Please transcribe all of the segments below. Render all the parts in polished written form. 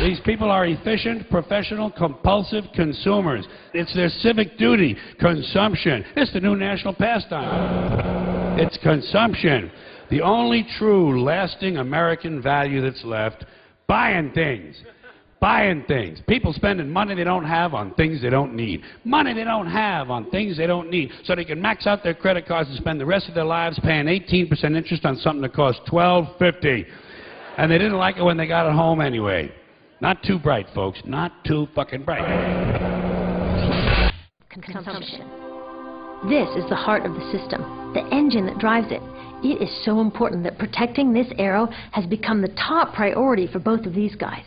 These people are efficient, professional, compulsive consumers. It's their civic duty. Consumption. It's the new national pastime. It's consumption. The only true, lasting American value that's left, buying things. Buying things. People spending money they don't have on things they don't need. Money they don't have on things they don't need. So they can max out their credit cards and spend the rest of their lives paying 18% interest on something that costs $12.50. And they didn't like it when they got it home anyway. Not too bright, folks. Not too fucking bright. Consumption. This is the heart of the system, the engine that drives it. It is so important that protecting this arrow has become the top priority for both of these guys.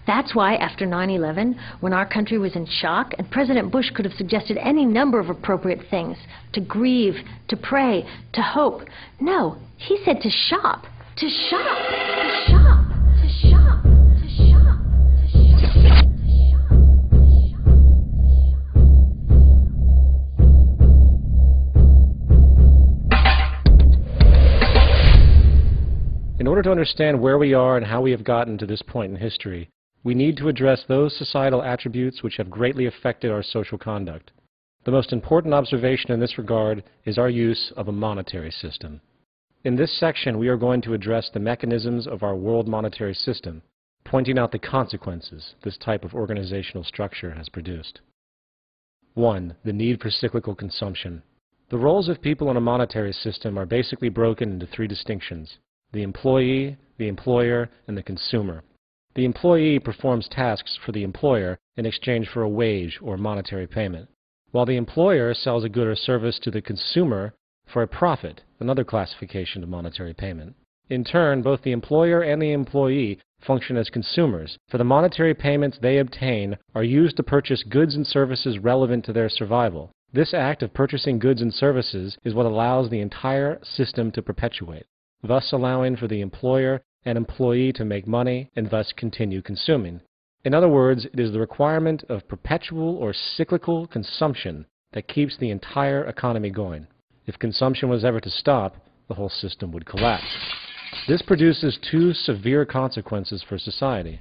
That's why after 9/11, when our country was in shock, and President Bush could have suggested any number of appropriate things, to grieve, to pray, to hope. No, he said to shop. To shop. To shop. To shop. To shop. To shop. In order to understand where we are and how we have gotten to this point in history, we need to address those societal attributes which have greatly affected our social conduct. The most important observation in this regard is our use of a monetary system. In this section, we are going to address the mechanisms of our world monetary system, pointing out the consequences this type of organizational structure has produced. 1. The need for cyclical consumption. The roles of people in a monetary system are basically broken into three distinctions: the employee, the employer, and the consumer. The employee performs tasks for the employer in exchange for a wage or monetary payment, while the employer sells a good or service to the consumer for a profit, another classification of monetary payment. In turn, both the employer and the employee function as consumers, for the monetary payments they obtain are used to purchase goods and services relevant to their survival. This act of purchasing goods and services is what allows the entire system to perpetuate, thus allowing for the employer and employee to make money and thus continue consuming. In other words, it is the requirement of perpetual or cyclical consumption that keeps the entire economy going. If consumption was ever to stop, the whole system would collapse. This produces two severe consequences for society.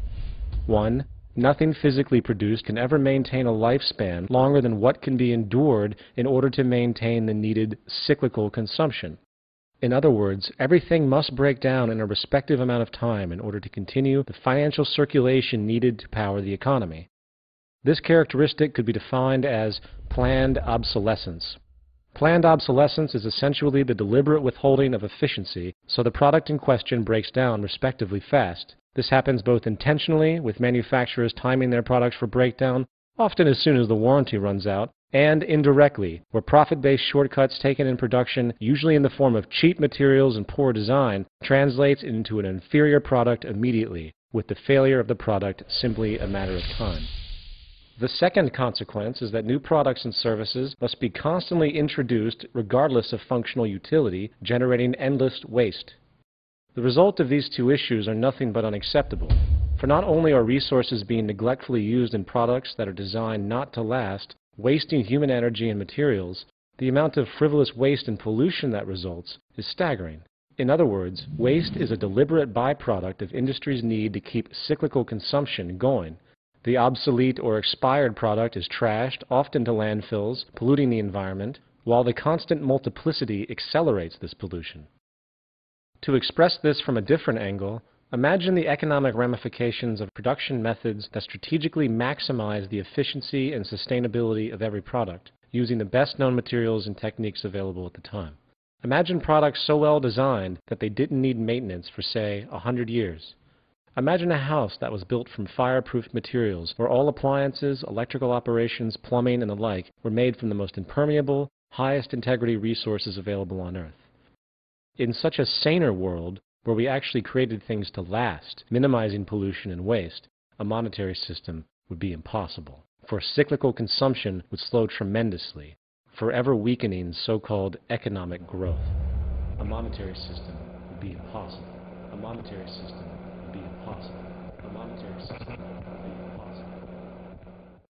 1. Nothing physically produced can ever maintain a lifespan longer than what can be endured in order to maintain the needed cyclical consumption. In other words, everything must break down in a respective amount of time in order to continue the financial circulation needed to power the economy. This characteristic could be defined as planned obsolescence. Planned obsolescence is essentially the deliberate withholding of efficiency, so the product in question breaks down respectively fast. This happens both intentionally, with manufacturers timing their products for breakdown, often as soon as the warranty runs out, and indirectly, where profit-based shortcuts taken in production, usually in the form of cheap materials and poor design, translates into an inferior product immediately, with the failure of the product simply a matter of time. The second consequence is that new products and services must be constantly introduced regardless of functional utility, generating endless waste. The result of these two issues are nothing but unacceptable, for not only are resources being neglectfully used in products that are designed not to last, wasting human energy and materials, the amount of frivolous waste and pollution that results is staggering. In other words, waste is a deliberate byproduct of industry's need to keep cyclical consumption going. The obsolete or expired product is trashed, often to landfills, polluting the environment, while the constant multiplicity accelerates this pollution. To express this from a different angle, imagine the economic ramifications of production methods that strategically maximize the efficiency and sustainability of every product, using the best known materials and techniques available at the time. Imagine products so well designed that they didn't need maintenance for, say, 100 years. Imagine a house that was built from fireproof materials, where all appliances, electrical operations, plumbing, and the like were made from the most impermeable, highest integrity resources available on Earth. In such a saner world, where we actually created things to last, minimizing pollution and waste, a monetary system would be impossible. For cyclical consumption would slow tremendously, forever weakening so-called economic growth. A monetary system would be impossible. A monetary system would be impossible. A monetary system